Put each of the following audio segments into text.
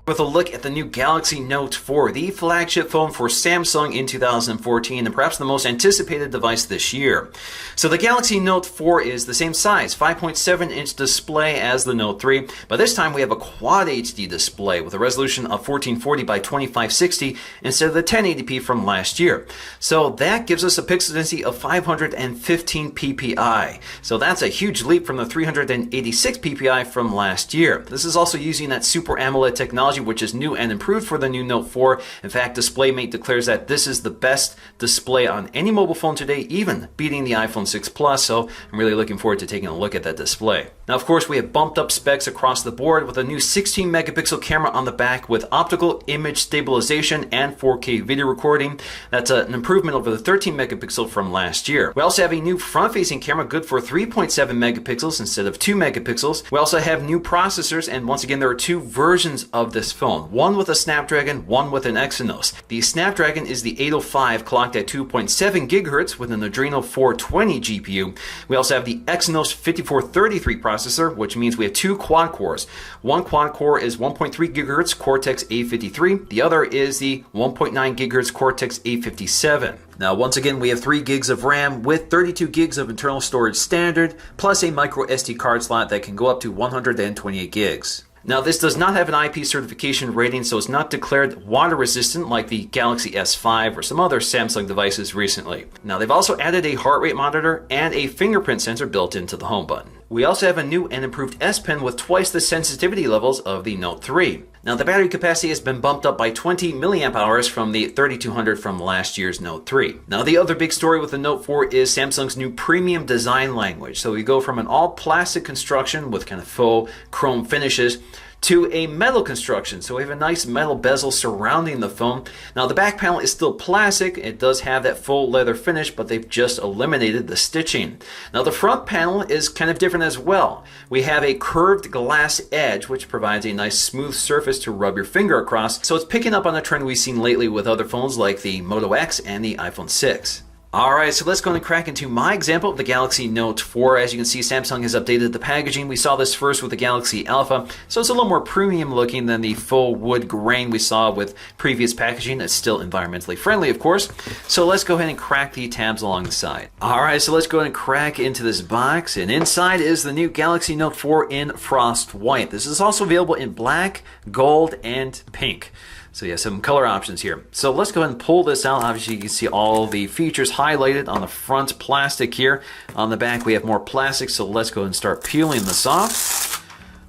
With a look at the new Galaxy Note 4, the flagship phone for Samsung in 2014 and perhaps the most anticipated device this year. So the Galaxy Note 4 is the same size, 5.7-inch display as the Note 3, but this time we have a Quad HD display with a resolution of 1440 by 2560 instead of the 1080p from last year. So that gives us a pixel density of 515 ppi. So that's a huge leap from the 386 ppi from last year. This is also using that Super AMOLED technology, which is new and improved for the new Note 4. In fact, DisplayMate declares that this is the best display on any mobile phone today, even beating the iPhone 6 Plus, so I'm really looking forward to taking a look at that display. Now, of course, we have bumped up specs across the board with a new 16 megapixel camera on the back with optical image stabilization and 4K video recording. That's an improvement over the 13 megapixel from last year. We also have a new front-facing camera good for 3.7 megapixels instead of 2 megapixels. We also have new processors, and once again, there are two versions of this phone, one with a Snapdragon, one with an Exynos. The Snapdragon is the 805 clocked at 2.7 gigahertz with an Adreno 420 GPU. We also have the Exynos 5433 processor, which means we have two quad cores. One quad core is 1.3 gigahertz Cortex A53. The other is the 1.9 gigahertz Cortex A57. Now, once again, we have 3 gigs of RAM with 32 gigs of internal storage standard, plus a micro SD card slot that can go up to 128 gigs. Now, this does not have an IP certification rating, so it's not declared water resistant like the Galaxy S5 or some other Samsung devices recently. Now, they've also added a heart rate monitor and a fingerprint sensor built into the home button. We also have a new and improved S Pen with twice the sensitivity levels of the Note 3. Now, the battery capacity has been bumped up by 20 milliamp hours from the 3200 from last year's Note 3. Now, the other big story with the Note 4 is Samsung's new premium design language. So we go from an all plastic construction with kind of faux chrome finishes to a metal construction. So we have a nice metal bezel surrounding the phone. Now, the back panel is still plastic. It does have that full leather finish, but they've just eliminated the stitching. Now, the front panel is kind of different as well. We have a curved glass edge, which provides a nice smooth surface to rub your finger across. So it's picking up on a trend we've seen lately with other phones like the Moto X and the iPhone 6. Alright, so let's go and crack into my example of the Galaxy Note 4. As you can see, Samsung has updated the packaging. We saw this first with the Galaxy Alpha, so it's a little more premium looking than the faux wood grain we saw with previous packaging. It's still environmentally friendly, of course. So let's go ahead and crack the tabs along the side. Alright, so let's go ahead and crack into this box, and inside is the new Galaxy Note 4 in Frost White. This is also available in black, gold, and pink. So yeah, some color options here. So let's go ahead and pull this out. Obviously, you can see all the features highlighted on the front plastic here. On the back, we have more plastic, so let's go ahead and start peeling this off.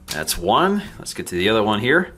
That's one. Let's get to the other one here.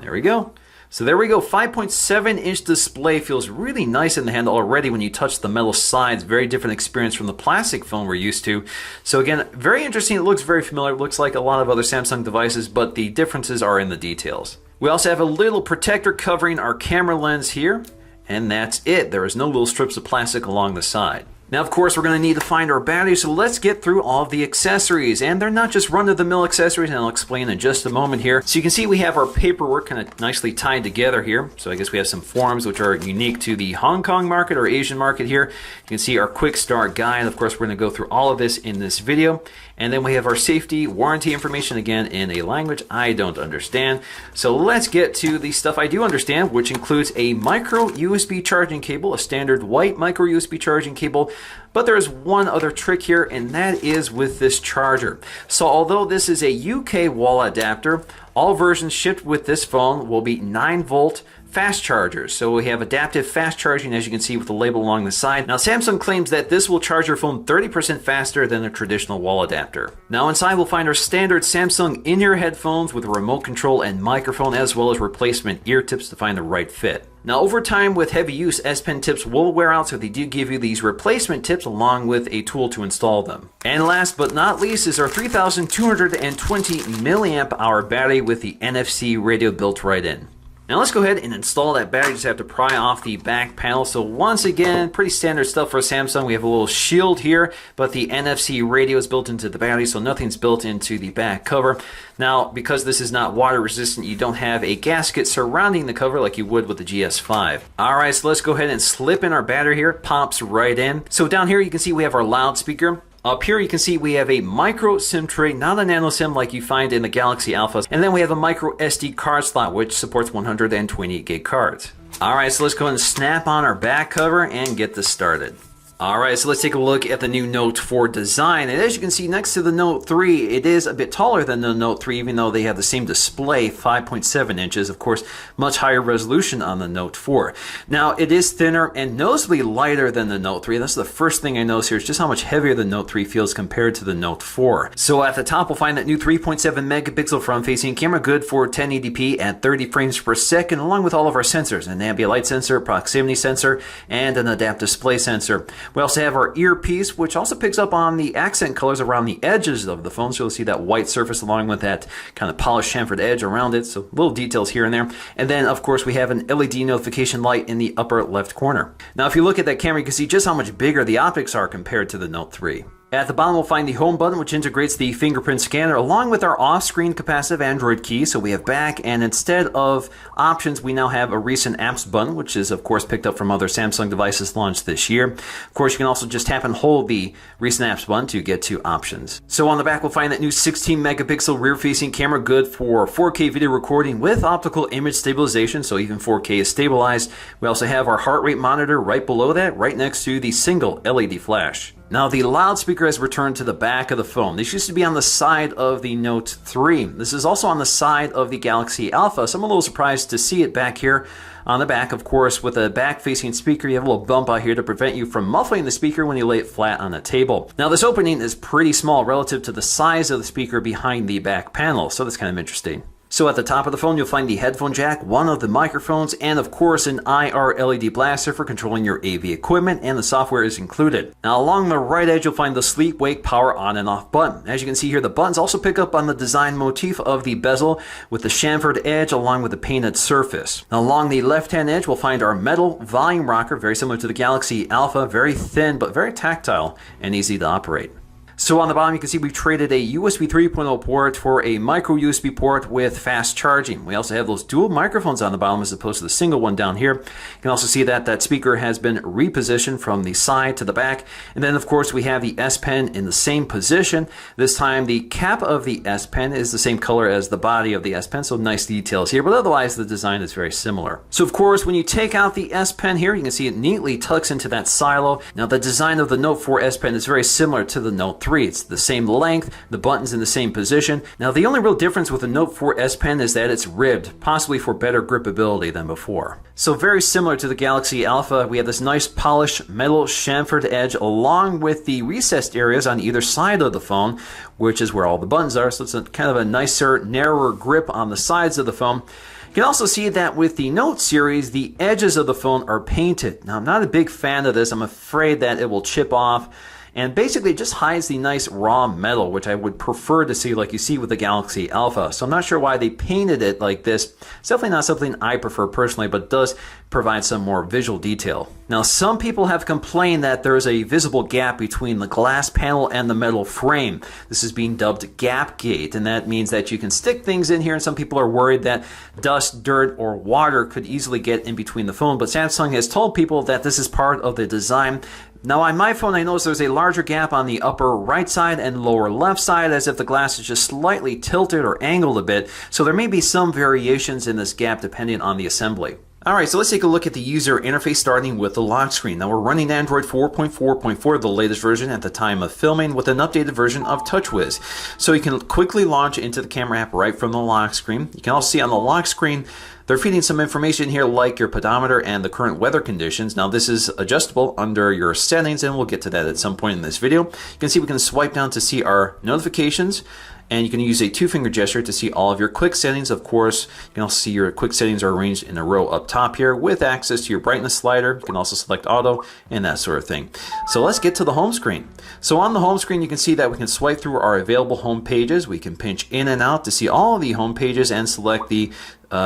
There we go. So there we go, 5.7-inch display. Feels really nice in the hand already when you touch the metal sides. Very different experience from the plastic phone we're used to. So again, very interesting. It looks very familiar. It looks like a lot of other Samsung devices, but the differences are in the details. We also have a little protector covering our camera lens here, and that's it. There is no little strips of plastic along the side. Now, of course, we're going to need to find our battery, so let's get through all of the accessories. And they're not just run-of-the-mill accessories, and I'll explain in just a moment here. So you can see we have our paperwork kind of nicely tied together here. So I guess we have some forms which are unique to the Hong Kong market or Asian market here. You can see our quick start guide. Of course, we're going to go through all of this in this video. And then we have our safety warranty information, again, in a language I don't understand. So let's get to the stuff I do understand, which includes a micro USB charging cable, a standard white micro USB charging cable. But there's one other trick here, and that is with this charger. So although this is a UK wall adapter, all versions shipped with this phone will be 9-volt fast chargers. So we have adaptive fast charging, as you can see with the label along the side. Now, Samsung claims that this will charge your phone 30% faster than a traditional wall adapter. Now, inside we'll find our standard Samsung in-ear headphones with a remote control and microphone, as well as replacement ear tips to find the right fit. Now, over time with heavy use, S Pen tips will wear out, so they do give you these replacement tips along with a tool to install them. And last but not least is our 3220 milliamp hour battery with the NFC radio built right in. Now let's go ahead and install that battery. Just have to pry off the back panel. So once again, pretty standard stuff for Samsung. We have a little shield here, but the NFC radio is built into the battery, so nothing's built into the back cover. Now, because this is not water resistant, you don't have a gasket surrounding the cover like you would with the GS5. All right, so let's go ahead and slip in our battery here. It pops right in. So down here you can see we have our loudspeaker. Up here you can see we have a micro SIM tray, not a nano SIM like you find in the Galaxy Alphas. And then we have a micro SD card slot, which supports 128 gig cards. Alright, so let's go ahead and snap on our back cover and get this started. Alright, so let's take a look at the new Note 4 design. And as you can see next to the Note 3, it is a bit taller than the Note 3, even though they have the same display, 5.7 inches. Of course, much higher resolution on the Note 4. Now, it is thinner and noticeably lighter than the Note 3. That's the first thing I notice here, is just how much heavier the Note 3 feels compared to the Note 4. So at the top, we'll find that new 3.7 megapixel front-facing camera, good for 1080p at 30 frames per second, along with all of our sensors, an ambient light sensor, proximity sensor, and an adaptive display sensor. We also have our earpiece, which also picks up on the accent colors around the edges of the phone. So you'll see that white surface along with that kind of polished chamfered edge around it. So little details here and there. And then, of course, we have an LED notification light in the upper left corner. Now, if you look at that camera, you can see just how much bigger the optics are compared to the Note 3. At the bottom, we'll find the home button, which integrates the fingerprint scanner along with our off-screen capacitive Android key. So we have back, and instead of options, we now have a recent apps button, which is, of course, picked up from other Samsung devices launched this year. Of course, you can also just tap and hold the recent apps button to get to options. So on the back, we'll find that new 16 megapixel rear-facing camera, good for 4K video recording with optical image stabilization, so even 4K is stabilized. We also have our heart rate monitor right below that, right next to the single LED flash. Now, the loudspeaker has returned to the back of the phone. This used to be on the side of the Note 3. This is also on the side of the Galaxy Alpha, so I'm a little surprised to see it back here on the back. Of course, with a back-facing speaker, you have a little bump out here to prevent you from muffling the speaker when you lay it flat on a table. Now, this opening is pretty small relative to the size of the speaker behind the back panel, so that's kind of interesting. So at the top of the phone, you'll find the headphone jack, one of the microphones, and of course an IR LED blaster for controlling your AV equipment, and the software is included. Now along the right edge, you'll find the sleep wake power on and off button. As you can see here, the buttons also pick up on the design motif of the bezel with the chamfered edge along with the painted surface. Now along the left-hand edge, we'll find our metal volume rocker, very similar to the Galaxy Alpha, very thin but very tactile and easy to operate. So on the bottom, you can see we've traded a USB 3.0 port for a micro USB port with fast charging. We also have those dual microphones on the bottom as opposed to the single one down here. You can also see that that speaker has been repositioned from the side to the back. And then, of course, we have the S Pen in the same position. This time, the cap of the S Pen is the same color as the body of the S Pen, so nice details here. But otherwise, the design is very similar. So, of course, when you take out the S Pen here, you can see it neatly tucks into that silo. Now, the design of the Note 4 S Pen is very similar to the Note 3. It's the same length, the button's in the same position. Now, the only real difference with the Note 4 S Pen is that it's ribbed, possibly for better gripability than before. So very similar to the Galaxy Alpha, we have this nice polished metal chamfered edge along with the recessed areas on either side of the phone, which is where all the buttons are. So it's kind of a nicer, narrower grip on the sides of the phone. You can also see that with the Note series, the edges of the phone are painted. Now, I'm not a big fan of this. I'm afraid that it will chip off. And basically it just hides the nice raw metal, which I would prefer to see like you see with the Galaxy Alpha. So I'm not sure why they painted it like this. It's definitely not something I prefer personally, but does provide some more visual detail. Now, some people have complained that there is a visible gap between the glass panel and the metal frame. This is being dubbed gap gate, and that means that you can stick things in here, and some people are worried that dust, dirt, or water could easily get in between the phone. But Samsung has told people that this is part of the design. Now on my phone, I notice there's a larger gap on the upper right side and lower left side, as if the glass is just slightly tilted or angled a bit. So there may be some variations in this gap depending on the assembly. Alright, so let's take a look at the user interface starting with the lock screen. Now we're running Android 4.4.4, the latest version at the time of filming, with an updated version of TouchWiz. So you can quickly launch into the camera app right from the lock screen. You can also see on the lock screen they're feeding some information here like your pedometer and the current weather conditions. Now this is adjustable under your settings, and we'll get to that at some point in this video. You can see we can swipe down to see our notifications, and you can use a two-finger gesture to see all of your quick settings. Of course, you can also see your quick settings are arranged in a row up top here with access to your brightness slider. You can also select auto and that sort of thing. So let's get to the home screen. So on the home screen, you can see that we can swipe through our available home pages. We can pinch in and out to see all the home pages and select the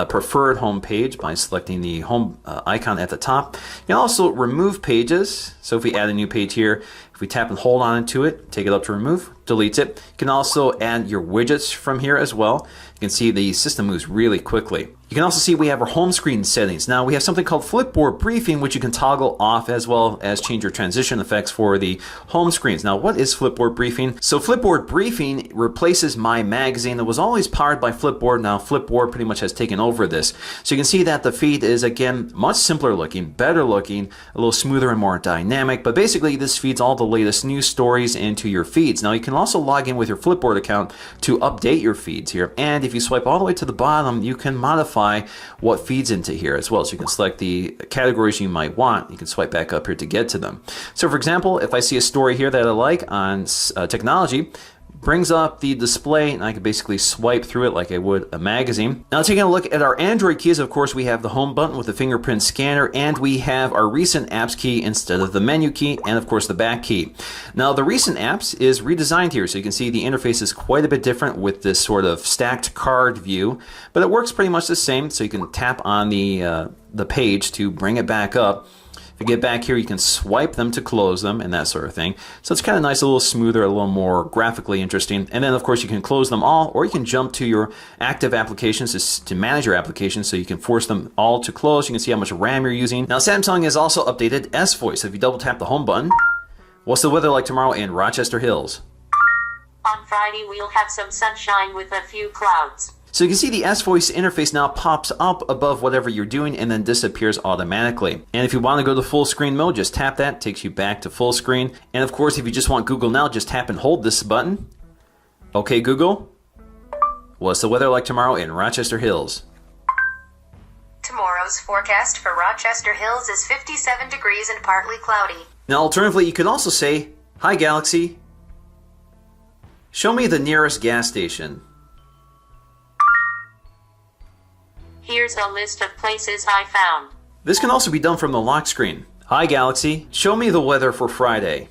preferred home page by selecting the home icon at the top. You can also remove pages. So if we add a new page here, if we tap and hold on to it, take it up to remove, deletes it. You can also add your widgets from here as well. You can see the system moves really quickly. You can also see we have our home screen settings. Now we have something called Flipboard Briefing, which you can toggle off, as well as change your transition effects for the home screens. Now what is Flipboard Briefing? So Flipboard Briefing replaces My Magazine that was always powered by Flipboard. Now Flipboard pretty much has taken over this. So you can see that the feed is, again, much simpler looking, better looking, a little smoother and more dynamic. But basically this feeds all the latest news stories into your feeds. Now you can also log in with your Flipboard account to update your feeds here. And if you swipe all the way to the bottom, you can modify what feeds into here as well. So you can select the categories you might want. You can swipe back up here to get to them. So for example, if I see a story here that I like on technology, brings up the display, and I can basically swipe through it like I would a magazine. Now taking a look at our Android keys, of course we have the home button with the fingerprint scanner, and we have our recent apps key instead of the menu key, and of course the back key. Now the recent apps is redesigned here, so you can see the interface is quite a bit different with this sort of stacked card view, but it works pretty much the same. So you can tap on the page to bring it back up. If you get back here, you can swipe them to close them and that sort of thing. So it's kind of nice, a little smoother, a little more graphically interesting. And then of course you can close them all, or you can jump to your active applications to manage your applications, so you can force them all to close. You can see how much RAM you're using. Now Samsung has also updated S Voice. If you double tap the home button, what's the weather like tomorrow in Rochester Hills? On Friday we'll have some sunshine with a few clouds. So you can see the S Voice interface now pops up above whatever you're doing and then disappears automatically. And if you want to go to full screen mode, just tap that, takes you back to full screen. And of course, if you just want Google Now, just tap and hold this button. Okay, Google, what's the weather like tomorrow in Rochester Hills? Tomorrow's forecast for Rochester Hills is 57 degrees and partly cloudy. Now alternatively, you could also say, hi Galaxy, show me the nearest gas station. Here's a list of places I found. This can also be done from the lock screen. Hi Galaxy, show me the weather for Friday.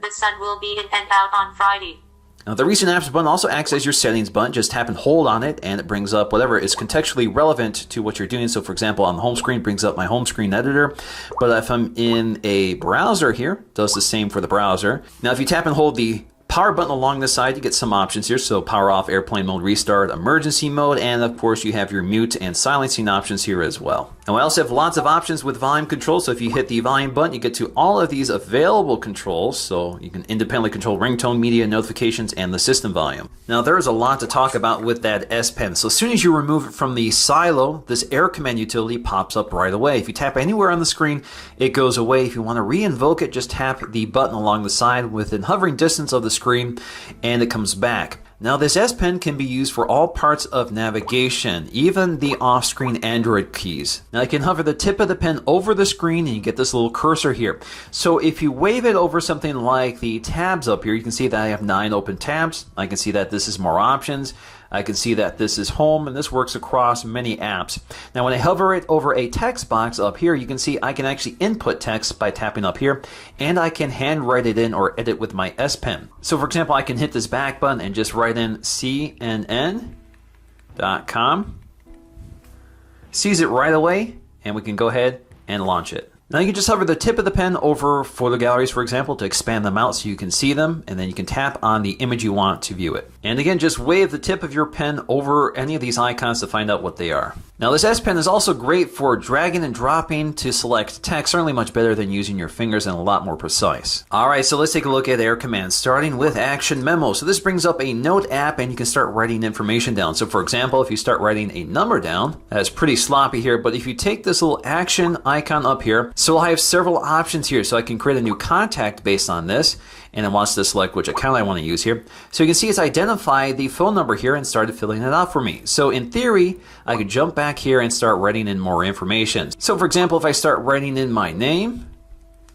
The sun will be in and out on Friday. Now the recent apps button also acts as your settings button. Just tap and hold on it and it brings up whatever is contextually relevant to what you're doing. So for example, on the home screen, it brings up my home screen editor. But if I'm in a browser here, it does the same for the browser. Now if you tap and hold the power button along the side, you get some options here. So power off, airplane mode, restart, emergency mode, and of course you have your mute and silencing options here as well. And we also have lots of options with volume control. So if you hit the volume button, you get to all of these available controls. So you can independently control ringtone, media, notifications, and the system volume. Now there's a lot to talk about with that S Pen. So as soon as you remove it from the silo, this Air Command utility pops up right away. If you tap anywhere on the screen, it goes away. If you want to re-invoke it, just tap the button along the side within hovering distance of the screen, and it comes back. Now this S Pen can be used for all parts of navigation, even the off-screen Android keys. Now you can hover the tip of the pen over the screen and you get this little cursor here. So if you wave it over something like the tabs up here, you can see that I have 9 open tabs. I can see that this is more options. I can see that this is home, and this works across many apps. Now when I hover it over a text box up here, you can see I can actually input text by tapping up here, and I can handwrite it in or edit with my S Pen. So for example, I can hit this back button and just write in CNN.com. Sees it right away, and we can go ahead and launch it. Now you can just hover the tip of the pen over photo galleries, for example, to expand them out so you can see them, and then you can tap on the image you want to view it. And again, just wave the tip of your pen over any of these icons to find out what they are. Now this S Pen is also great for dragging and dropping to select text, certainly much better than using your fingers and a lot more precise. Alright, so let's take a look at Air Command, starting with Action Memo. So this brings up a note app and you can start writing information down. So for example, if you start writing a number down, that's pretty sloppy here, but if you take this little action icon up here, so I have several options here. So I can create a new contact based on this, and it wants to select which account I want to use here. So you can see it's identified the phone number here and started filling it out for me. So in theory, I could jump back here and start writing in more information. So for example, if I start writing in my name,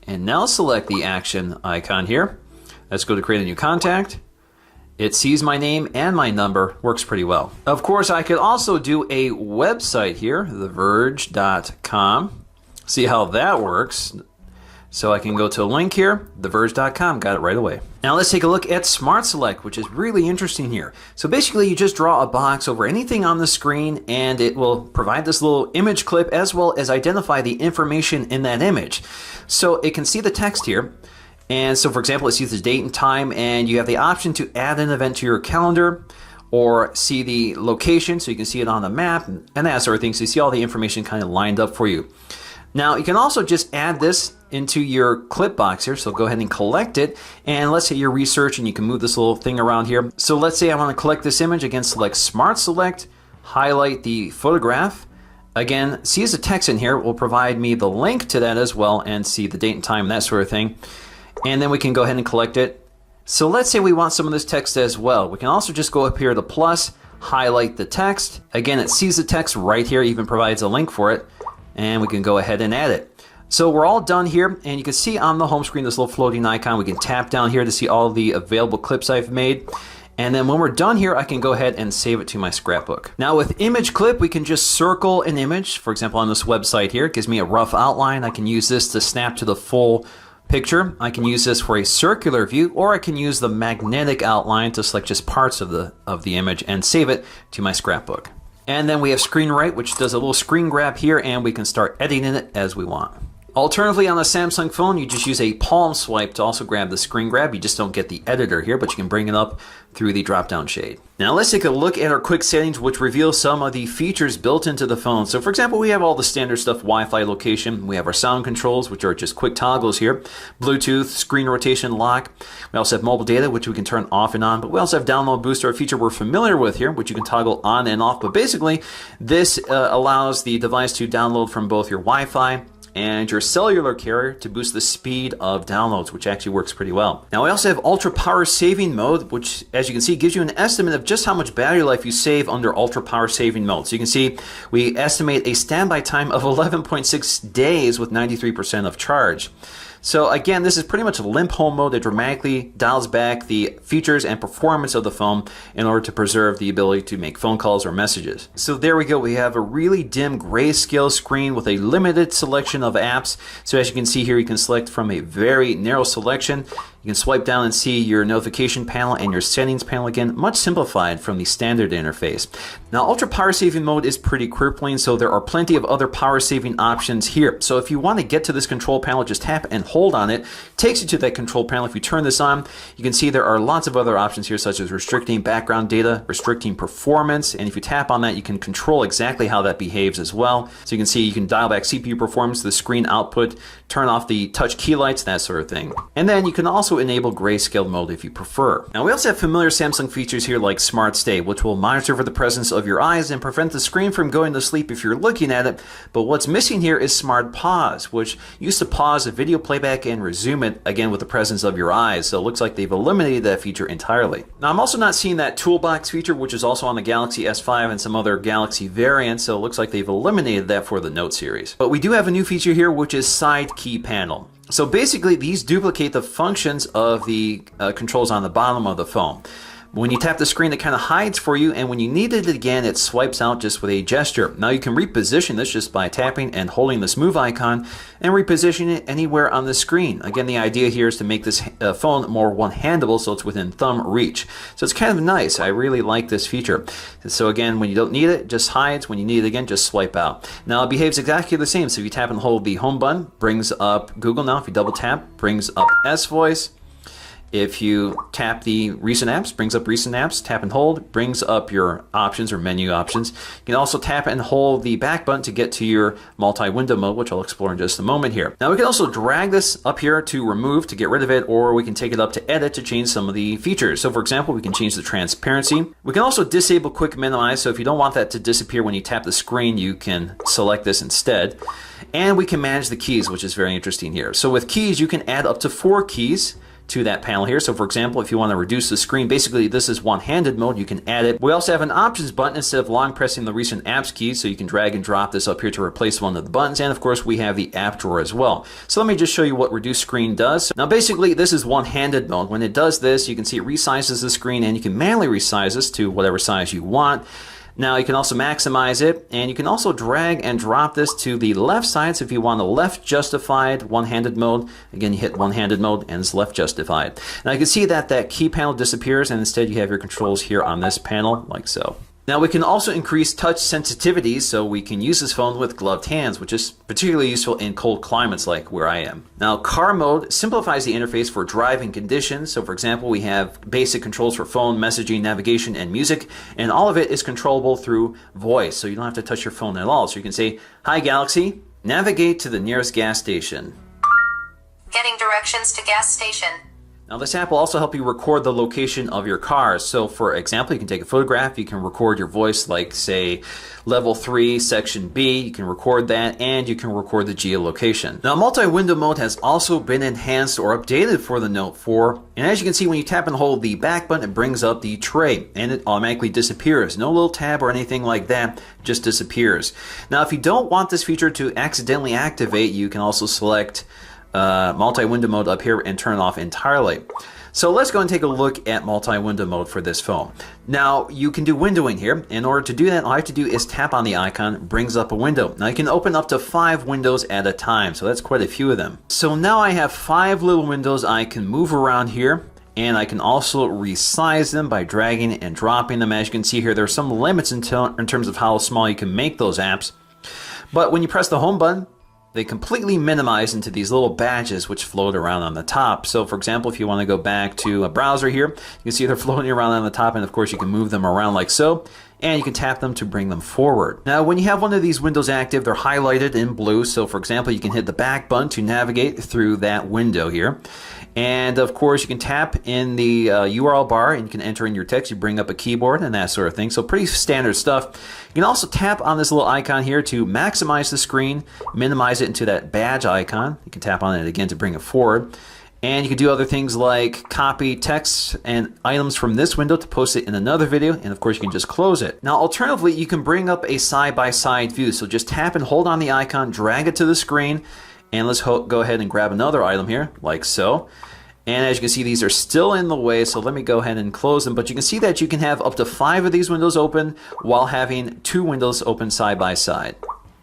and now select the action icon here, let's go to create a new contact. It sees my name and my number, works pretty well. Of course, I could also do a website here, theverge.com. See how that works. So I can go to a link here, theverge.com, got it right away. Now let's take a look at Smart Select, which is really interesting here. So basically you just draw a box over anything on the screen and it will provide this little image clip as well as identify the information in that image. So it can see the text here, And so for example, it sees the date and time, and you have the option to add an event to your calendar or see the location so you can see it on the map and that sort of thing. So you see all the information kind of lined up for you. Now you can also just add this into your clip box here. So go ahead and collect it. And let's say you're researching, you can move this little thing around here. So let's say I want to collect this image. Again, select Smart Select, highlight the photograph. Again, see as a text in here will provide me the link to that as well and see the date and time and that sort of thing. And then we can go ahead and collect it. So let's say we want some of this text as well. We can also just go up here to plus, highlight the text. Again, it sees the text right here, even provides a link for it. And we can go ahead and add it. So we're all done here, and you can see on the home screen this little floating icon. We can tap down here to see all the available clips I've made. And then when we're done here, I can go ahead and save it to my scrapbook. Now with image clip, we can just circle an image. For example, on this website here, it gives me a rough outline. I can use this to snap to the full picture. I can use this for a circular view, or I can use the magnetic outline to select just parts of the image and save it to my scrapbook. And then we have screen write, which does a little screen grab here, and we can start editing it as we want. Alternatively, on the Samsung phone, you just use a palm swipe to also grab the screen grab. You just don't get the editor here, but you can bring it up through the drop-down shade. Now let's take a look at our quick settings, which reveal some of the features built into the phone. So for example, we have all the standard stuff, Wi-Fi location. We have our sound controls, which are just quick toggles here. Bluetooth, screen rotation lock. We also have mobile data, which we can turn off and on. But we also have download booster, a feature we're familiar with here, which you can toggle on and off. But basically, this allows the device to download from both your Wi-Fi and your cellular carrier to boost the speed of downloads, which actually works pretty well. Now we also have ultra power saving mode, which as you can see gives you an estimate of just how much battery life you save under ultra power saving mode. So you can see we estimate a standby time of 11.6 days with 93% of charge. So again, this is pretty much a limp home mode that dramatically dials back the features and performance of the phone in order to preserve the ability to make phone calls or messages. So there we go. We have a really dim grayscale screen with a limited selection of apps. So as you can see here, you can select from a very narrow selection. You can swipe down and see your notification panel and your settings panel, again, much simplified from the standard interface. Now, ultra power saving mode is pretty crippling, so there are plenty of other power saving options here. So if you want to get to this control panel, just tap and hold on it. It takes you to that control panel. If you turn this on, you can see there are lots of other options here, such as restricting background data, restricting performance, and if you tap on that, you can control exactly how that behaves as well. So you can see you can dial back CPU performance, the screen output, turn off the touch key lights, that sort of thing. And then you can also enable grayscale mode if you prefer. Now we also have familiar Samsung features here like Smart Stay, which will monitor for the presence of your eyes and prevent the screen from going to sleep if you're looking at it. But what's missing here is Smart Pause, which used to pause a video playback and resume it again with the presence of your eyes. So it looks like they've eliminated that feature entirely. Now I'm also not seeing that toolbox feature, which is also on the Galaxy S5 and some other Galaxy variants. So it looks like they've eliminated that for the Note series. But we do have a new feature here, which is Side Key Panel. So basically, these duplicate the functions of the controls on the bottom of the phone. When you tap the screen, it kind of hides for you, and when you need it again, it swipes out just with a gesture. Now you can reposition this just by tapping and holding this move icon and reposition it anywhere on the screen. Again, the idea here is to make this phone more one-handable so it's within thumb reach. So it's kind of nice. I really like this feature. So again, when you don't need it, it just hides. When you need it again, just swipe out. Now it behaves exactly the same. So if you tap and hold the home button, brings up Google Now. If you double tap, brings up S Voice. If you tap the recent apps, brings up recent apps. Tap and hold, brings up your options or menu options. You can also tap and hold the back button to get to your multi-window mode, which I'll explore in just a moment here. Now we can also drag this up here to remove, to get rid of it, or we can take it up to edit to change some of the features. So for example, we can change the transparency. We can also disable quick minimize. So if you don't want that to disappear when you tap the screen, you can select this instead. And we can manage the keys, which is very interesting here. So with keys, you can add up to 4 keys to that panel here. So for example, if you want to reduce the screen, basically this is one-handed mode, you can add it. We also have an options button instead of long pressing the recent apps keys, so you can drag and drop this up here to replace one of the buttons. And of course we have the app drawer as well. So let me just show you what reduce screen does. Now basically this is one-handed mode. When it does this, you can see it resizes the screen, and you can manually resize this to whatever size you want. Now you can also maximize it, and you can also drag and drop this to the left side. So if you want a left justified one-handed mode, again you hit one-handed mode and it's left justified. Now you can see that that key panel disappears, and instead you have your controls here on this panel like so. Now we can also increase touch sensitivity, so we can use this phone with gloved hands, which is particularly useful in cold climates like where I am. Now car mode simplifies the interface for driving conditions. So for example, we have basic controls for phone, messaging, navigation, and music, and all of it is controllable through voice. So you don't have to touch your phone at all. So you can say, "Hi Galaxy, navigate to the nearest gas station." Getting directions to gas station. Now this app will also help you record the location of your car. So for example, you can take a photograph, you can record your voice, like say level 3, section B, you can record that, and you can record the geolocation. Now multi-window mode has also been enhanced or updated for the Note 4. And as you can see, when you tap and hold the back button, it brings up the tray and it automatically disappears. No little tab or anything like that, just disappears. Now if you don't want this feature to accidentally activate, you can also select multi-window mode up here and turn it off entirely. So let's go and take a look at multi-window mode for this phone. Now you can do windowing here. In order to do that, all I have to do is tap on the icon, it brings up a window. Now you can open up to 5 windows at a time, so that's quite a few of them. So now I have 5 little windows I can move around here, and I can also resize them by dragging and dropping them. As you can see here, there are some limits in terms of how small you can make those apps. But when you press the home button, they completely minimize into these little badges which float around on the top. So for example, if you want to go back to a browser here, you can see they're floating around on the top, and of course you can move them around like so, and you can tap them to bring them forward. Now when you have one of these windows active, they're highlighted in blue. So for example, you can hit the back button to navigate through that window here. And of course, you can tap in the URL bar and you can enter in your text. You bring up a keyboard and that sort of thing. So pretty standard stuff. You can also tap on this little icon here to maximize the screen, minimize it into that badge icon. You can tap on it again to bring it forward. And you can do other things like copy text and items from this window to post it in another video. And of course, you can just close it. Now, alternatively, you can bring up a side-by-side view. So just tap and hold on the icon, drag it to the screen. And let's go ahead and grab another item here, like so. And as you can see, these are still in the way, so let me go ahead and close them. But you can see that you can have up to 5 of these windows open while having 2 windows open side by side.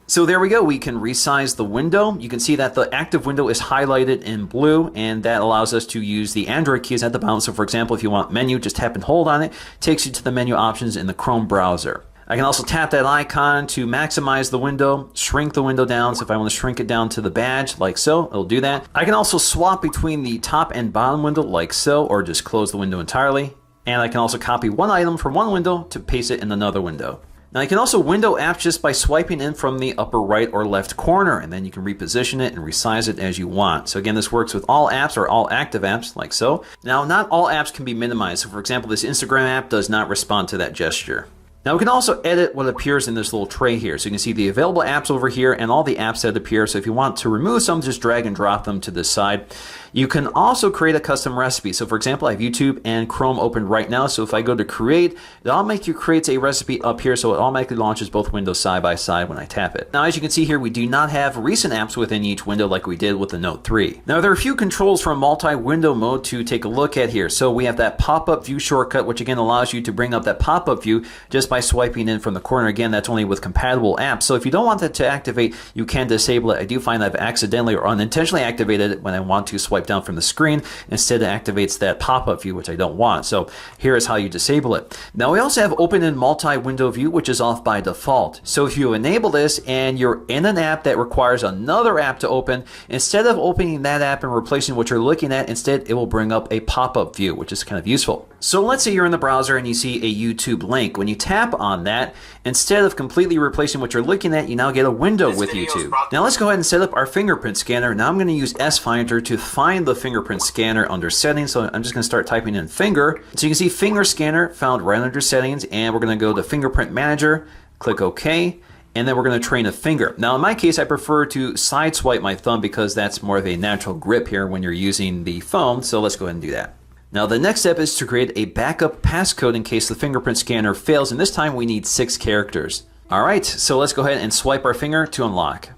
So there we go, we can resize the window. You can see that the active window is highlighted in blue, and that allows us to use the Android keys at the bottom. So for example, if you want menu, just tap and hold on it. It takes you to the menu options in the Chrome browser. I can also tap that icon to maximize the window, shrink the window down. So if I want to shrink it down to the badge, like so, it'll do that. I can also swap between the top and bottom window, like so, or just close the window entirely. And I can also copy one item from one window to paste it in another window. Now you can also window apps just by swiping in from the upper right or left corner, and then you can reposition it and resize it as you want. So again, this works with all apps or all active apps, like so. Now, not all apps can be minimized. So for example, this Instagram app does not respond to that gesture. Now we can also edit what appears in this little tray here. So you can see the available apps over here and all the apps that appear. So if you want to remove some, just drag and drop them to this side. You can also create a custom recipe. So for example, I have YouTube and Chrome open right now. So if I go to create, it automatically creates a recipe up here. So it automatically launches both windows side by side when I tap it. Now, as you can see here, we do not have recent apps within each window like we did with the Note 3. Now there are a few controls from multi-window mode to take a look at here. So we have that pop-up view shortcut, which again allows you to bring up that pop-up view just by swiping in from the corner. Again, that's only with compatible apps. So if you don't want that to activate, you can disable it. I do find that I've accidentally or unintentionally activated it when I want to swipe down from the screen. Instead, it activates that pop-up view, which I don't want. So here is how you disable it. Now we also have open in multi-window view, which is off by default. So if you enable this and you're in an app that requires another app to open, instead of opening that app and replacing what you're looking at, instead it will bring up a pop-up view, which is kind of useful. So let's say you're in the browser and you see a YouTube link. When you tap on that, instead of completely replacing what you're looking at, you now get a window with YouTube. Now let's go ahead and set up our fingerprint scanner. Now I'm going to use S-Finder to find the fingerprint scanner under settings. So I'm just going to start typing in finger. So you can see finger scanner found right under settings, and we're going to go to fingerprint manager, click OK, and then we're going to train a finger. Now in my case, I prefer to side swipe my thumb because that's more of a natural grip here when you're using the phone. So let's go ahead and do that. Now the next step is to create a backup passcode in case the fingerprint scanner fails, and this time we need 6 characters. Alright, so let's go ahead and swipe our finger to unlock.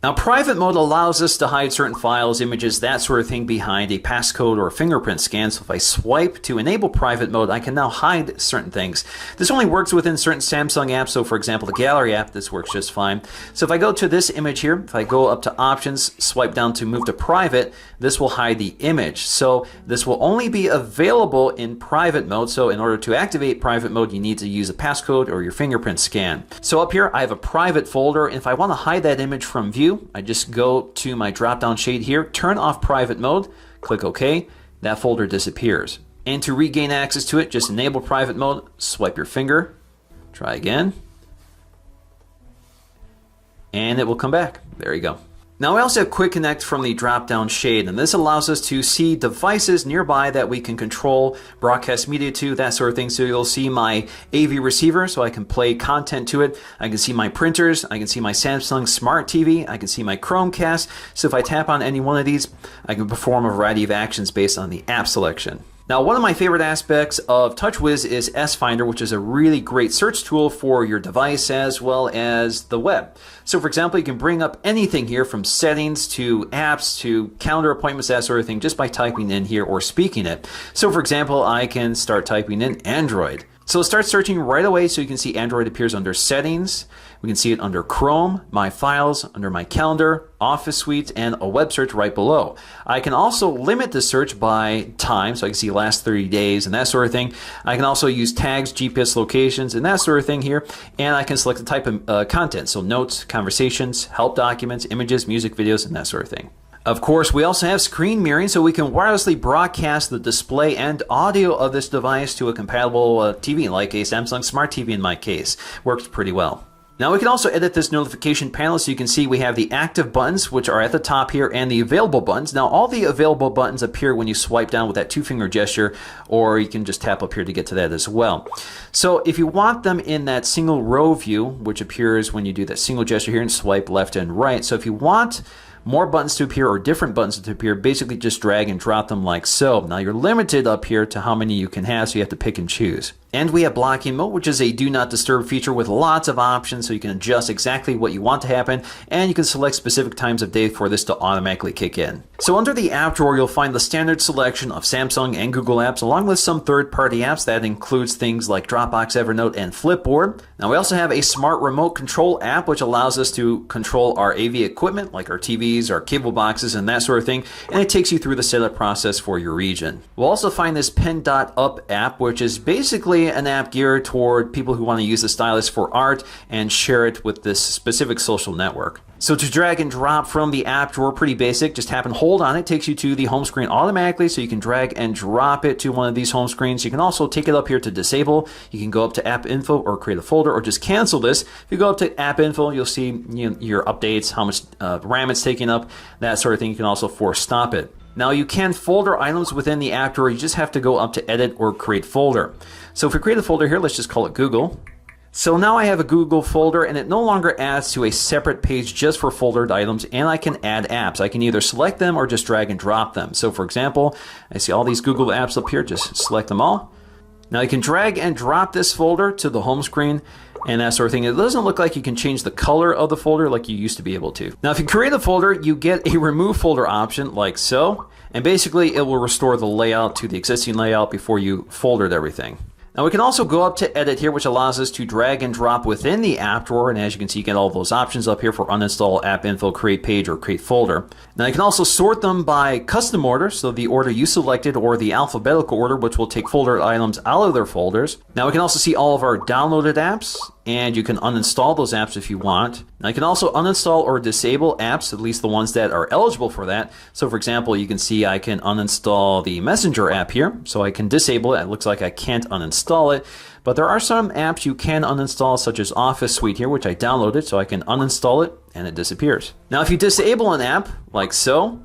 Now, private mode allows us to hide certain files, images, that sort of thing behind a passcode or a fingerprint scan. So if I swipe to enable private mode, I can now hide certain things. This only works within certain Samsung apps. So for example, the gallery app, this works just fine. So if I go to this image here, if I go up to options, swipe down to move to private, this will hide the image. So this will only be available in private mode. So in order to activate private mode, you need to use a passcode or your fingerprint scan. So up here, I have a private folder. And if I want to hide that image from view, I just go to my drop-down shade here, turn off private mode, click OK, that folder disappears. And to regain access to it, just enable private mode, swipe your finger, try again, and it will come back. There you go. Now we also have Quick Connect from the drop-down shade, and this allows us to see devices nearby that we can control, broadcast media to, that sort of thing. So you'll see my AV receiver, so I can play content to it. I can see my printers, I can see my Samsung Smart TV, I can see my Chromecast. So if I tap on any one of these, I can perform a variety of actions based on the app selection. Now, one of my favorite aspects of TouchWiz is S-Finder, which is a really great search tool for your device as well as the web. So, for example, you can bring up anything here from settings to apps to calendar appointments, that sort of thing, just by typing in here or speaking it. So, for example, I can start typing in Android. So let's start searching right away. So you can see Android appears under Settings. We can see it under Chrome, My Files, under My Calendar, Office Suite, and a web search right below. I can also limit the search by time, so I can see last 30 days and that sort of thing. I can also use tags, GPS locations, and that sort of thing here. And I can select the type of content, so notes, conversations, help documents, images, music videos, and that sort of thing. Of course, we also have screen mirroring, so we can wirelessly broadcast the display and audio of this device to a compatible TV, like a Samsung Smart TV in my case. Works pretty well. Now we can also edit this notification panel, so you can see we have the active buttons, which are at the top here, and the available buttons. Now all the available buttons appear when you swipe down with that two-finger gesture, or you can just tap up here to get to that as well. So if you want them in that single row view, which appears when you do that single gesture here and swipe left and right. So if you want more buttons to appear or different buttons to appear, basically just drag and drop them like so. Now you're limited up here to how many you can have, so you have to pick and choose. And we have blocking mode, which is a do not disturb feature with lots of options, so you can adjust exactly what you want to happen, and you can select specific times of day for this to automatically kick in. So under the app drawer, you'll find the standard selection of Samsung and Google apps, along with some third-party apps. That includes things like Dropbox, Evernote, and Flipboard. Now we also have a smart remote control app, which allows us to control our AV equipment, like our TVs, our cable boxes, and that sort of thing, and it takes you through the setup process for your region. We'll also find this Pen.up app, which is basically an app geared toward people who want to use the stylus for art and share it with this specific social network. So to drag and drop from the app drawer, pretty basic. Just tap and hold on it. Takes you to the home screen automatically, so you can drag and drop it to one of these home screens. You can also take it up here to disable. You can go up to app info or create a folder or just cancel this. If you go up to app info, you'll see your updates, how much RAM it's taking up, that sort of thing. You can also force stop it. Now you can folder items within the app drawer. You just have to go up to edit or create folder. So if we create a folder here, let's just call it Google. So now I have a Google folder, and it no longer adds to a separate page just for foldered items, and I can add apps. I can either select them or just drag and drop them. So for example, I see all these Google apps up here, just select them all. Now you can drag and drop this folder to the home screen and that sort of thing. It doesn't look like you can change the color of the folder like you used to be able to. Now if you create a folder, you get a remove folder option like so, and basically it will restore the layout to the existing layout before you foldered everything. Now we can also go up to edit here, which allows us to drag and drop within the app drawer, and as you can see, you get all those options up here for uninstall, app info, create page, or create folder. Now you can also sort them by custom order, so the order you selected, or the alphabetical order, which will take folder items out of their folders. Now we can also see all of our downloaded apps, and you can uninstall those apps if you want. Now you can also uninstall or disable apps, at least the ones that are eligible for that. So for example, you can see I can uninstall the Messenger app here, so I can disable it. It looks like I can't uninstall it, but there are some apps you can uninstall, such as Office Suite here, which I downloaded, so I can uninstall it and it disappears. Now if you disable an app, like so,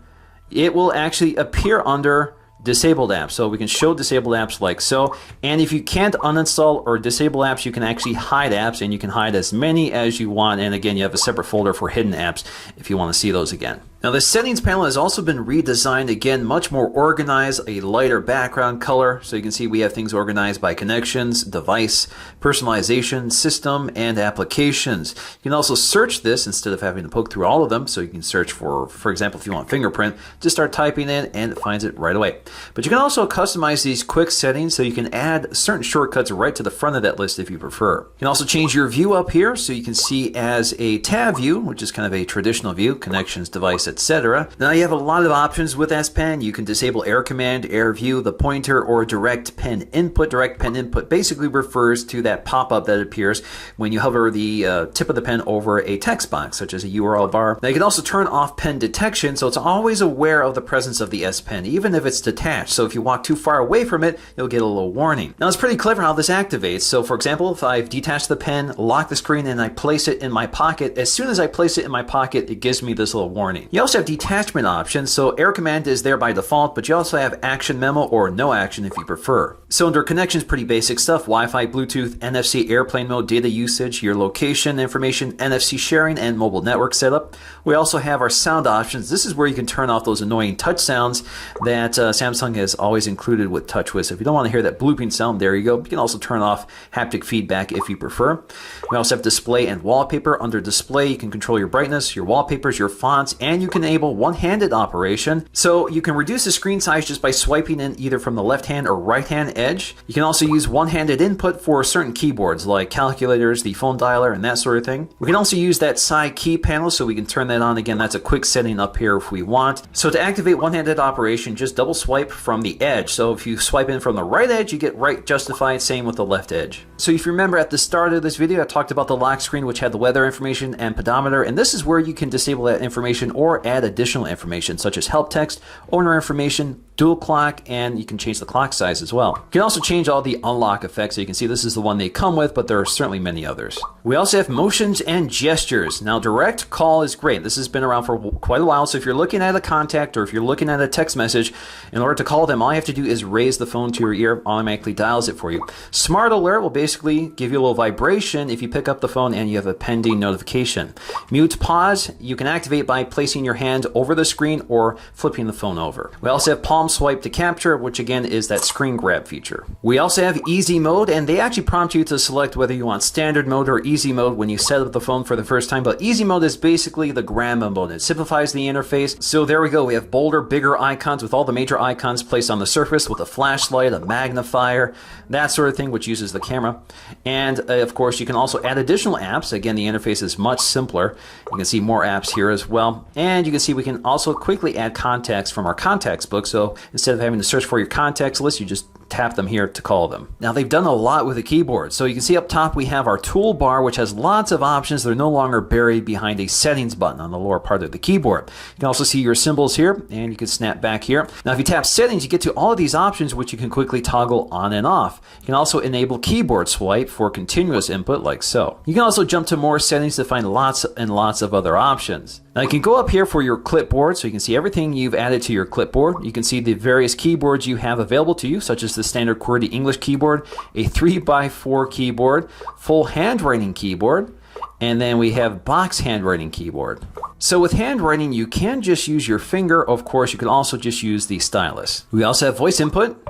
it will actually appear under disabled apps. So we can show disabled apps like so. And if you can't uninstall or disable apps, you can actually hide apps, and you can hide as many as you want. And again, you have a separate folder for hidden apps if you want to see those again. Now the settings panel has also been redesigned, again, much more organized, a lighter background color. So you can see we have things organized by connections, device, personalization, system, and applications. You can also search this instead of having to poke through all of them. So you can search for example, if you want fingerprint, just start typing in and it finds it right away. But you can also customize these quick settings so you can add certain shortcuts right to the front of that list if you prefer. You can also change your view up here so you can see as a tab view, which is kind of a traditional view, connections, device, etc. Now you have a lot of options with S Pen. You can disable air command, air view, the pointer, or direct pen input. Direct pen input basically refers to that pop-up that appears when you hover the tip of the pen over a text box, such as a URL bar. Now you can also turn off pen detection, so it's always aware of the presence of the S Pen, even if it's detached. So if you walk too far away from it, you'll get a little warning. Now it's pretty clever how this activates. So for example, if I've detached the pen, lock the screen, and I place it in my pocket, as soon as I place it in my pocket, it gives me this little warning. You also have detachment options, so air command is there by default, but you also have action memo or no action if you prefer. So under connections, pretty basic stuff: Wi-Fi, Bluetooth, NFC, airplane mode, data usage, your location information, NFC sharing, and mobile network setup. We also have our sound options. This is where you can turn off those annoying touch sounds that Samsung has always included with TouchWiz. If you don't want to hear that blooping sound, there you go. You can also turn off haptic feedback if you prefer. We also have display and wallpaper. Under display, you can control your brightness, your wallpapers, your fonts, and you can enable one-handed operation. So you can reduce the screen size just by swiping in either from the left hand or right hand edge. You can also use one-handed input for certain keyboards like calculators, the phone dialer, and that sort of thing. We can also use that side key panel, so we can turn that on. Again, that's a quick setting up here if we want. So to activate one-handed operation, just double swipe from the edge. So if you swipe in from the right edge, you get right justified, same with the left edge. So if you remember at the start of this video, I talked about the lock screen, which had the weather information and pedometer, and this is where you can disable that information or add additional information such as help text, owner information, dual clock, and you can change the clock size as well. You can also change all the unlock effects. So you can see this is the one they come with, but there are certainly many others. We also have motions and gestures. Now direct call is great. This has been around for quite a while, so if you're looking at a contact or if you're looking at a text message, in order to call them, all you have to do is raise the phone to your ear, automatically dials it for you. Smart alert will basically give you a little vibration if you pick up the phone and you have a pending notification. Mute pause, you can activate by placing your hand over the screen or flipping the phone over. We also have palm swipe to capture, which again is that screen grab feature. We also have easy mode, and they actually prompt you to select whether you want standard mode or easy mode when you set up the phone for the first time, but easy mode is basically the grandma mode. It simplifies the interface. So there we go. We have bolder, bigger icons with all the major icons placed on the surface with a flashlight, a magnifier, that sort of thing, which uses the camera. And of course, you can also add additional apps. Again, the interface is much simpler. You can see more apps here as well. And you can see we can also quickly add contacts from our contacts book. So instead of having to search for your contacts list, you just tap them here to call them. Now they've done a lot with the keyboard. So you can see up top we have our toolbar, which has lots of options. They're no longer buried behind a settings button on the lower part of the keyboard. You can also see your symbols here, and you can snap back here. Now if you tap settings, you get to all of these options, which you can quickly toggle on and off. You can also enable keyboard swipe for continuous input like so. You can also jump to more settings to find lots and lots of other options. Now you can go up here for your clipboard, so you can see everything you've added to your clipboard. You can see the various keyboards you have available to you, such as the standard QWERTY English keyboard, a 3x4 keyboard, full handwriting keyboard, and then we have box handwriting keyboard. So with handwriting, you can just use your finger. Of course, you can also just use the stylus. We also have voice input.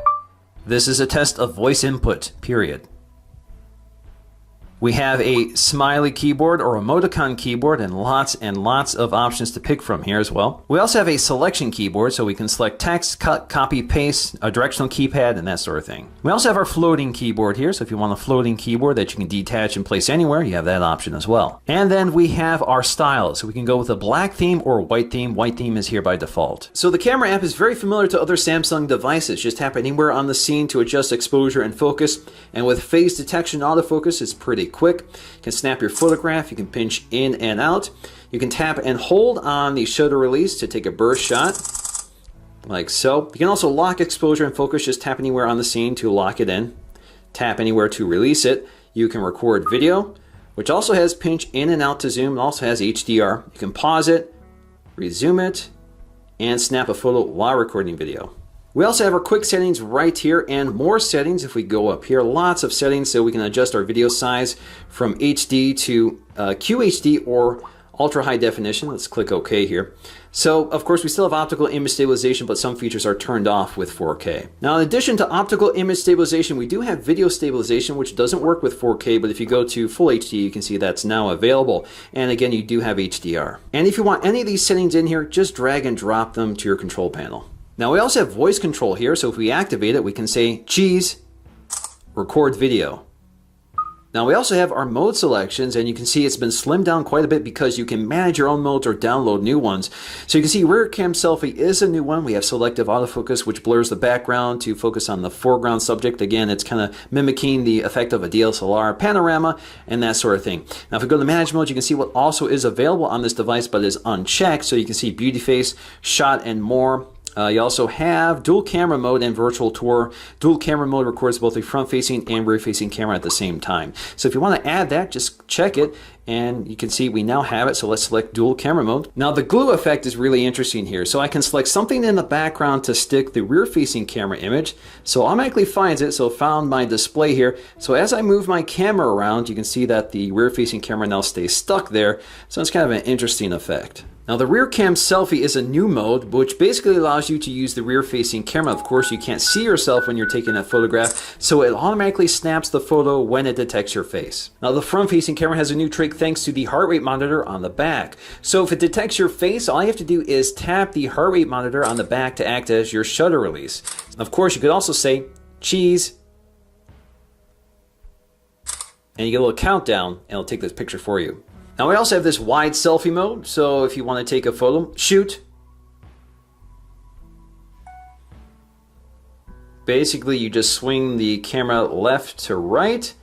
This is a test of voice input, period. We have a smiley keyboard or emoticon keyboard and lots of options to pick from here as well. We also have a selection keyboard, so we can select text, cut, copy, paste, a directional keypad, and that sort of thing. We also have our floating keyboard here, so if you want a floating keyboard that you can detach and place anywhere, you have that option as well. And then we have our styles, so we can go with a black theme or white theme. White theme is here by default. So the camera app is very familiar to other Samsung devices. Just tap anywhere on the scene to adjust exposure and focus. And with phase detection autofocus, it's pretty quick. You can snap your photograph, you can pinch in and out. You can tap and hold on the shutter release to take a burst shot, like so. You can also lock exposure and focus, just tap anywhere on the scene to lock it in. Tap anywhere to release it. You can record video, which also has pinch in and out to zoom. It also has HDR. You can pause it, resume it, and snap a photo while recording video. We also have our quick settings right here and more settings if we go up here. Lots of settings, so we can adjust our video size from HD to QHD or ultra high definition. Let's click OK here. So, of course, we still have optical image stabilization, but some features are turned off with 4K. Now, in addition to optical image stabilization, we do have video stabilization, which doesn't work with 4K, but if you go to Full HD, you can see that's now available. And again, you do have HDR. And if you want any of these settings in here, just drag and drop them to your control panel. Now, we also have voice control here, so if we activate it, we can say, cheese, record video. Now we also have our mode selections, and you can see it's been slimmed down quite a bit because you can manage your own modes or download new ones. So you can see rear cam selfie is a new one. We have selective autofocus, which blurs the background to focus on the foreground subject. Again, it's kind of mimicking the effect of a DSLR, panorama, and that sort of thing. Now if we go to manage mode, you can see what also is available on this device but is unchecked. So you can see beauty face, shot, and more. You also have dual camera mode and virtual tour. Dual camera mode records both a front-facing and rear-facing camera at the same time. So if you want to add that, just check it, and you can see we now have it. So let's select dual camera mode. Now the glue effect is really interesting here. So I can select something in the background to stick the rear-facing camera image. So automatically finds it. So it found my display here. So as I move my camera around, you can see that the rear-facing camera now stays stuck there. So it's kind of an interesting effect. Now the rear cam selfie is a new mode which basically allows you to use the rear facing camera. Of course you can't see yourself when you're taking a photograph, so it automatically snaps the photo when it detects your face. Now the front facing camera has a new trick thanks to the heart rate monitor on the back. So if it detects your face, all you have to do is tap the heart rate monitor on the back to act as your shutter release. Of course you could also say cheese, and you get a little countdown and it'll take this picture for you. Now we also have this wide selfie mode, so if you want to take a photo, shoot. Basically you just swing the camera left to right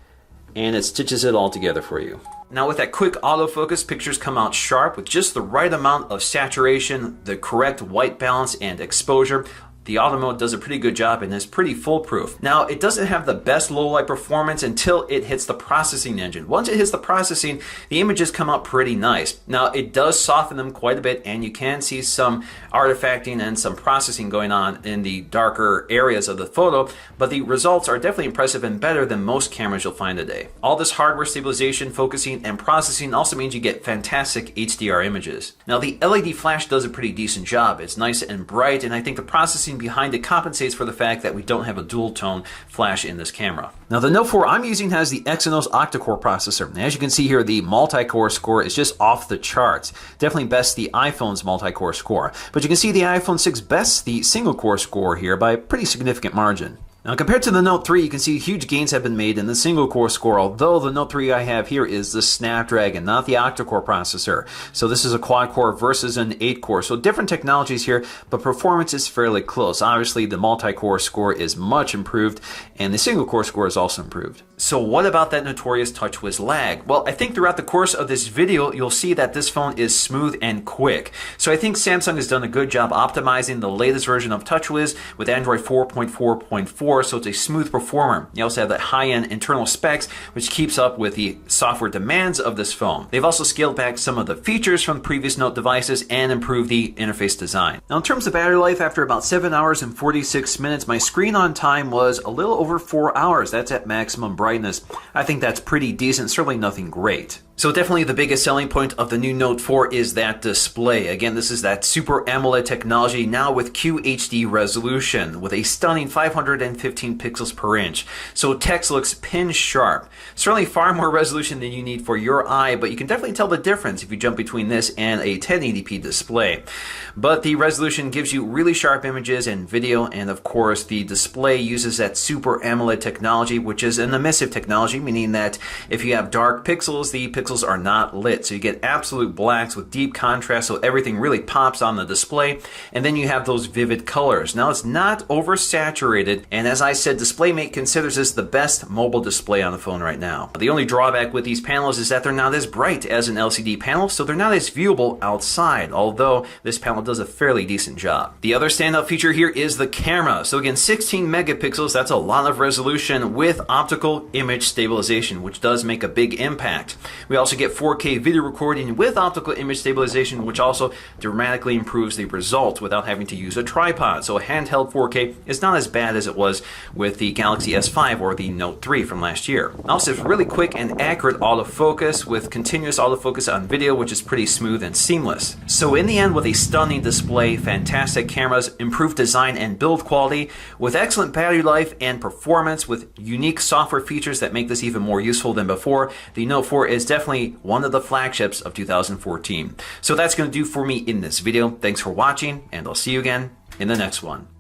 and it stitches it all together for you. Now with that quick autofocus, pictures come out sharp with just the right amount of saturation, the correct white balance and exposure. The auto mode does a pretty good job and is pretty foolproof. Now, it doesn't have the best low light performance until it hits the processing engine. Once it hits the processing, the images come out pretty nice. Now, it does soften them quite a bit, and you can see some artifacting and some processing going on in the darker areas of the photo, but the results are definitely impressive and better than most cameras you'll find today. All this hardware stabilization, focusing, and processing also means you get fantastic HDR images. Now, the LED flash does a pretty decent job. It's nice and bright, and I think the processing behind it compensates for the fact that we don't have a dual tone flash in this camera. Now the Note 4 I'm using has the Exynos octa-core processor. And as you can see here, the multi-core score is just off the charts. Definitely bests the iPhone's multi-core score. But you can see the iPhone 6 bests the single-core score here by a pretty significant margin. Now compared to the Note 3, you can see huge gains have been made in the single core score, although the Note 3 I have here is the Snapdragon, not the octa-core processor. So this is a quad core versus an 8-core. So different technologies here, but performance is fairly close. Obviously the multi-core score is much improved, and the single core score is also improved. So what about that notorious TouchWiz lag? Well, I think throughout the course of this video, you'll see that this phone is smooth and quick. So I think Samsung has done a good job optimizing the latest version of TouchWiz with Android 4.4.4, so it's a smooth performer. You also have that high-end internal specs, which keeps up with the software demands of this phone. They've also scaled back some of the features from previous Note devices and improved the interface design. Now in terms of battery life, after about 7 hours and 46 minutes, my screen on time was a little over 4 hours. That's at maximum brightness. I think that's pretty decent, certainly nothing great. So definitely the biggest selling point of the new Note 4 is that display. Again, this is that Super AMOLED technology now with QHD resolution with a stunning 515 pixels per inch. So text looks pin sharp. Certainly far more resolution than you need for your eye, but you can definitely tell the difference if you jump between this and a 1080p display. But the resolution gives you really sharp images and video, and of course the display uses that Super AMOLED technology, which is an emissive technology, meaning that if you have dark pixels, the pixels are not lit. So you get absolute blacks with deep contrast, so everything really pops on the display, and then you have those vivid colors. Now it's not oversaturated, and as I said, DisplayMate considers this the best mobile display on the phone right now. But the only drawback with these panels is that they're not as bright as an LCD panel, so they're not as viewable outside, although this panel does a fairly decent job. The other standout feature here is the camera. So again, 16 megapixels, that's a lot of resolution with optical image stabilization, which does make a big impact. We We also get 4K video recording with optical image stabilization, which also dramatically improves the results without having to use a tripod. So a handheld 4K is not as bad as it was with the Galaxy S5 or the Note 3 from last year. Also, it's really quick and accurate autofocus with continuous autofocus on video, which is pretty smooth and seamless. So in the end, with a stunning display, fantastic cameras, improved design and build quality, with excellent battery life and performance, with unique software features that make this even more useful than before, the Note 4 is definitely one of the flagships of 2014. So that's going to do for me in this video. Thanks for watching, and I'll see you again in the next one.